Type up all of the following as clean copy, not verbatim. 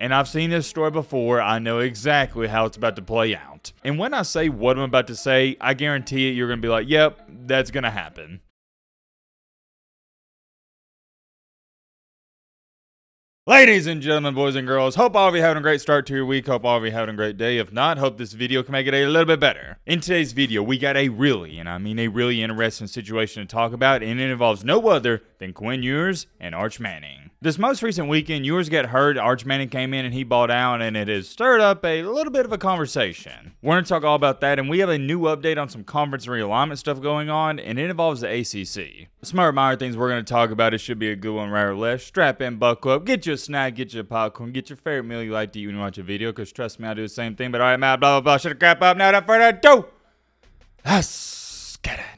And I've seen this story before. I know exactly how it's about to play out. And when I say what I'm about to say, I guarantee it, you're going to be like, yep, that's going to happen. Ladies and gentlemen, boys and girls, hope all of you having a great start to your week. Hope all of you having a great day. If not, hope this video can make it a little bit better. In today's video, we got a really, and I mean a really interesting situation to talk about, and it involves no other than Quinn Ewers and Arch Manning. This most recent weekend, Ewers got hurt, Arch Manning came in and he balled out, and it has stirred up a little bit of a conversation. We're going to talk all about that, and we have a new update on some conference realignment stuff going on, and it involves the ACC. Some other minor things we're going to talk about. It should be a good one, right or left. Strap in, buckle up, get you a snack, get you a popcorn, get your favorite meal you like to eat when you watch a video, because trust me, I do the same thing. But alright, man, blah, blah, blah, shut the crap up. Now, without further ado, let's get into it.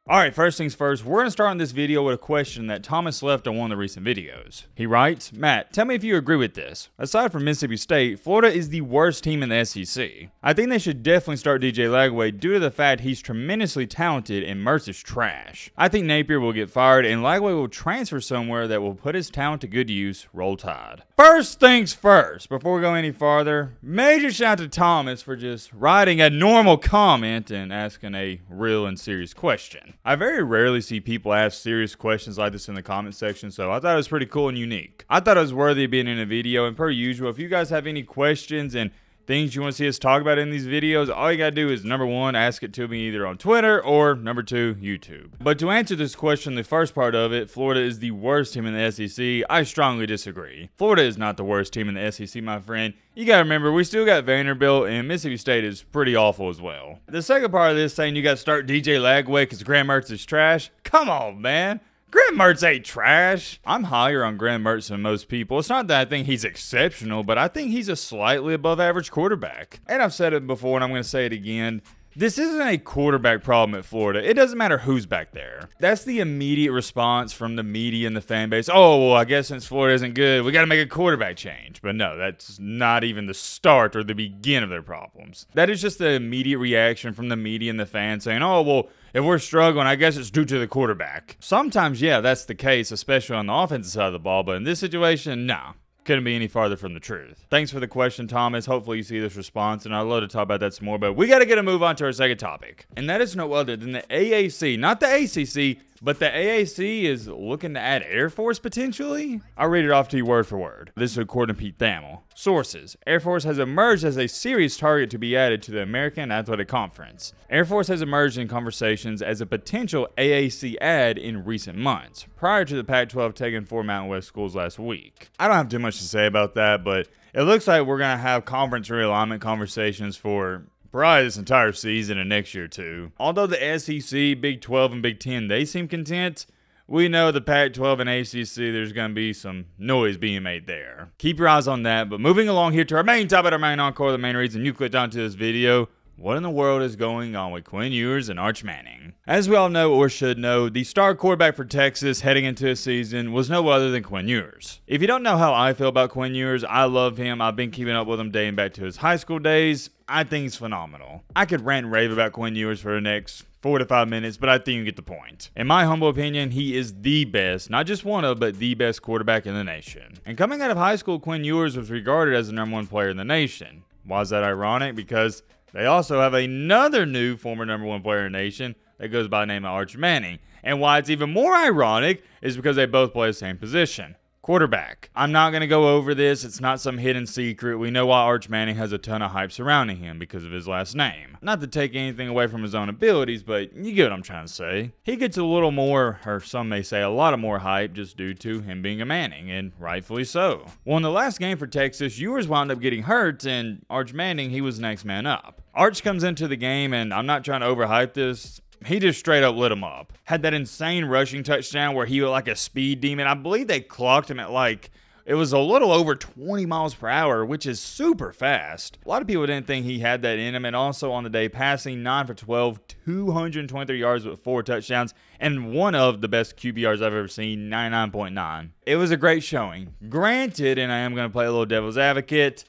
Alright, first things first, we're going to start on this video with a question that Thomas left on one of the recent videos. He writes, Matt, tell me if you agree with this. Aside from Mississippi State, Florida is the worst team in the SEC. I think they should definitely start DJ Lagway due to the fact he's tremendously talented and Mertz is trash. I think Napier will get fired and Lagway will transfer somewhere that will put his talent to good use. Roll Tide. First things first, before we go any farther, major shout out to Thomas for just writing a normal comment and asking a real and serious question. I very rarely see people ask serious questions like this in the comment section, so I thought it was pretty cool and unique. I thought it was worthy of being in a video, and per usual, if you guys have any questions and things you want to see us talk about in these videos, all you gotta do is number one, ask it to me either on Twitter or number two, YouTube. But to answer this question, the first part of it, Florida is the worst team in the SEC, I strongly disagree. Florida is not the worst team in the SEC, my friend. You gotta remember, we still got Vanderbilt, and Mississippi State is pretty awful as well. The second part of this saying you gotta start DJ Lagway because Graham Mertz is trash, come on, man. Graham Mertz ain't trash. I'm higher on Graham Mertz than most people. It's not that I think he's exceptional, but I think he's a slightly above average quarterback. And I've said it before, and I'm going to say it again. This isn't a quarterback problem at Florida. It doesn't matter who's back there. That's the immediate response from the media and the fan base. Oh, well, I guess since Florida isn't good, we got to make a quarterback change. But no, that's not even the start or the beginning of their problems. That is just the immediate reaction from the media and the fans saying, oh, well, if we're struggling, I guess it's due to the quarterback. Sometimes, yeah, that's the case, especially on the offensive side of the ball. But in this situation, nah. Couldn't be any farther from the truth. Thanks for the question, Thomas. Hopefully you see this response, and I'd love to talk about that some more, but we got to get a move on to our second topic. And that is no other than the AAC, not the ACC, but the AAC is looking to add Air Force potentially? I'll read it off to you word for word. This is according to Pete Thamel. Sources. Air Force has emerged as a serious target to be added to the American Athletic Conference. Air Force has emerged in conversations as a potential AAC add in recent months, prior to the Pac-12 taking 4 Mountain West schools last week. I don't have too much to say about that, but it looks like we're going to have conference realignment conversations for probably this entire season and next year too. Although the SEC, Big 12, and Big 10, they seem content, we know the Pac-12 and ACC, there's going to be some noise being made there. Keep your eyes on that, but moving along here to our main topic, our main encore, the main reason you clicked onto this video. What in the world is going on with Quinn Ewers and Arch Manning? As we all know or should know, the star quarterback for Texas heading into a season was no other than Quinn Ewers. If you don't know how I feel about Quinn Ewers, I love him. I've been keeping up with him dating back to his high school days. I think he's phenomenal. I could rant and rave about Quinn Ewers for the next 4 to 5 minutes, but I think you get the point. In my humble opinion, he is the best, not just one of, but the best quarterback in the nation. And coming out of high school, Quinn Ewers was regarded as the #1 player in the nation. Why is that ironic? Because they also have another new former #1 player in the nation that goes by the name of Arch Manning. And why it's even more ironic is because they both play the same position. Quarterback. I'm not going to go over this. It's not some hidden secret. We know why Arch Manning has a ton of hype surrounding him because of his last name. Not to take anything away from his own abilities, but you get what I'm trying to say. He gets a little more, or some may say a lot of more hype just due to him being a Manning, and rightfully so. Well, in the last game for Texas, Ewers wound up getting hurt, and Arch Manning, he was next man up. Arch comes into the game, and I'm not trying to overhype this. He just straight up lit him up. Had that insane rushing touchdown where he was like a speed demon. I believe they clocked him at like, it was a little over 20 miles per hour, which is super fast. A lot of people didn't think he had that in him. And also on the day, passing 9 for 12, 223 yards with 4 touchdowns, and one of the best QBRs I've ever seen, 99.9. It was a great showing. Granted, and I am going to play a little devil's advocate,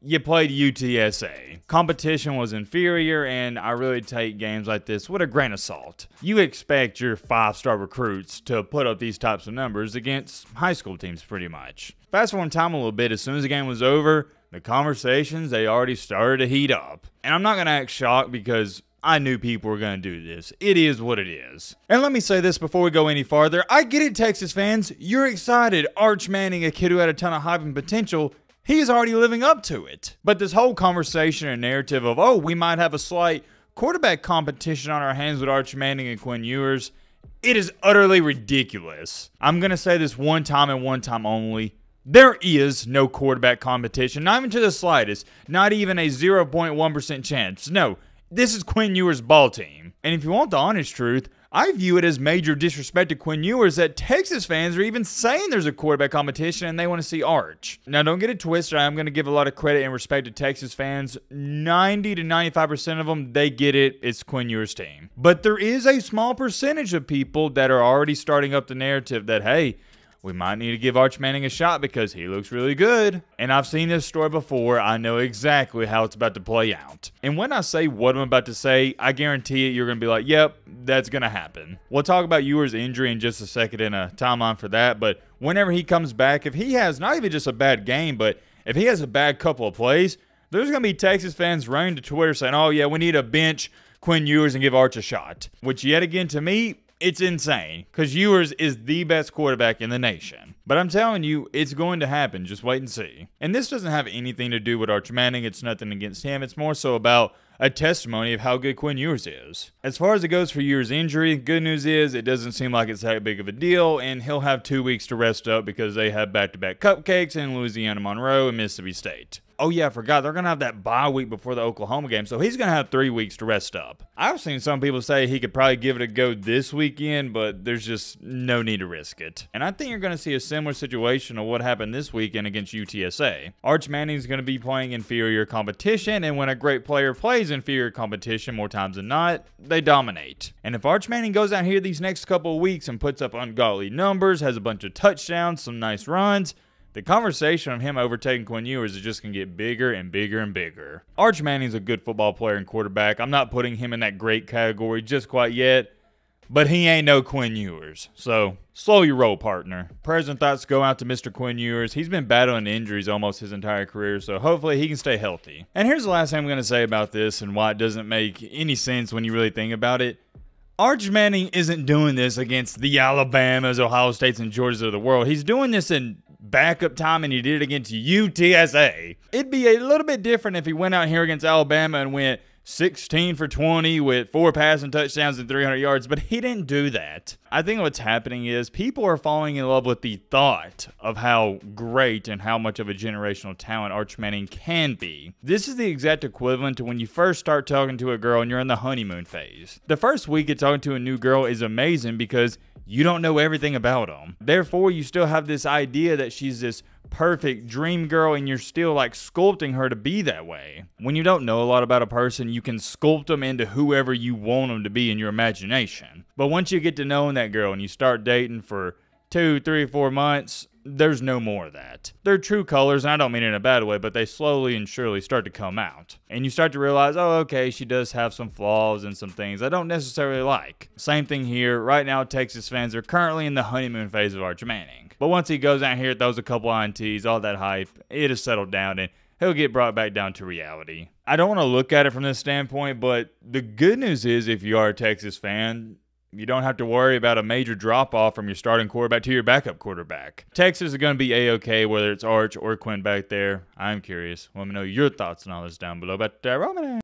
you played UTSA. Competition was inferior, and I really take games like this with a grain of salt. You expect your 5-star recruits to put up these types of numbers against high school teams pretty much. Fast forward time a little bit, as soon as the game was over, the conversations, they already started to heat up. And I'm not going to act shocked because I knew people were going to do this. It is what it is. And let me say this before we go any farther. I get it, Texas fans. You're excited. Arch Manning, a kid who had a ton of hype and potential, he is already living up to it. But this whole conversation and narrative of, oh, we might have a slight quarterback competition on our hands with Arch Manning and Quinn Ewers, it is utterly ridiculous. I'm going to say this one time and one time only. There is no quarterback competition, not even to the slightest, not even a 0.1% chance. No, this is Quinn Ewers' ball team. And if you want the honest truth, I view it as major disrespect to Quinn Ewers that Texas fans are even saying there's a quarterback competition and they want to see Arch. Now, don't get it twisted. I'm going to give a lot of credit and respect to Texas fans. 90 to 95% of them, they get it. It's Quinn Ewers' team. But there is a small percentage of people that are already starting up the narrative that, hey, we might need to give Arch Manning a shot because he looks really good. And I've seen this story before. I know exactly how it's about to play out. And when I say what I'm about to say, I guarantee it, you're going to be like, yep, that's going to happen. We'll talk about Ewers' injury in just a second and a timeline for that. But whenever he comes back, if he has not even just a bad game, but if he has a bad couple of plays, there's going to be Texas fans running to Twitter saying, oh, yeah, we need to bench Quinn Ewers and give Arch a shot. Which, yet again, to me, it's insane because Ewers is the best quarterback in the nation. But I'm telling you, it's going to happen. Just wait and see. And this doesn't have anything to do with Arch Manning. It's nothing against him. It's more so about a testimony of how good Quinn Ewers is. As far as it goes for Ewers' injury, good news is it doesn't seem like it's that big of a deal, and he'll have 2 weeks to rest up because they have back-to-back cupcakes in Louisiana Monroe and Mississippi State. Oh yeah, I forgot. They're going to have that bye week before the Oklahoma game, so he's going to have 3 weeks to rest up. I've seen some people say he could probably give it a go this weekend, but there's just no need to risk it. And I think you're going to see a similar situation of what happened this weekend against UTSA. Arch Manning's going to be playing inferior competition, and when a great player plays inferior competition more times than not, they dominate. And if Arch Manning goes out here these next couple of weeks and puts up ungodly numbers, has a bunch of touchdowns, some nice runs, the conversation of him overtaking Quinn Ewers is just going to get bigger and bigger and bigger. Arch Manning's a good football player and quarterback. I'm not putting him in that great category just quite yet, but he ain't no Quinn Ewers. So, slow your roll, partner. Present thoughts go out to Mr. Quinn Ewers. He's been battling injuries almost his entire career, so hopefully he can stay healthy. And here's the last thing I'm going to say about this and why it doesn't make any sense when you really think about it. Arch Manning isn't doing this against the Alabamas, Ohio States, and Georgias of the world. He's doing this in backup time, and he did it against UTSA. It'd be a little bit different if he went out here against Alabama and went 16 for 20 with 4 passing touchdowns and 300 yards, but he didn't do that. I think what's happening is people are falling in love with the thought of how great and how much of a generational talent Arch Manning can be. This is the exact equivalent to when you first start talking to a girl and you're in the honeymoon phase. The first week of talking to a new girl is amazing because you don't know everything about them. Therefore, you still have this idea that she's this perfect dream girl and you're still like sculpting her to be that way. When you don't know a lot about a person, you can sculpt them into whoever you want them to be in your imagination. But once you get to knowing that girl and you start dating for 2, 3, 4 months, there's no more of that. They're true colors, and I don't mean it in a bad way, but they slowly and surely start to come out. And you start to realize, oh, okay, she does have some flaws and some things I don't necessarily like. Same thing here. Right now, Texas fans are currently in the honeymoon phase of Arch Manning. But once he goes out here, throws a couple INTs, all that hype, it has settled down, and he'll get brought back down to reality. I don't want to look at it from this standpoint, but the good news is if you are a Texas fan, you don't have to worry about a major drop-off from your starting quarterback to your backup quarterback. Texas is going to be A-okay whether it's Arch or Quinn back there. I'm curious. Let me know your thoughts on all this down below. But Roman.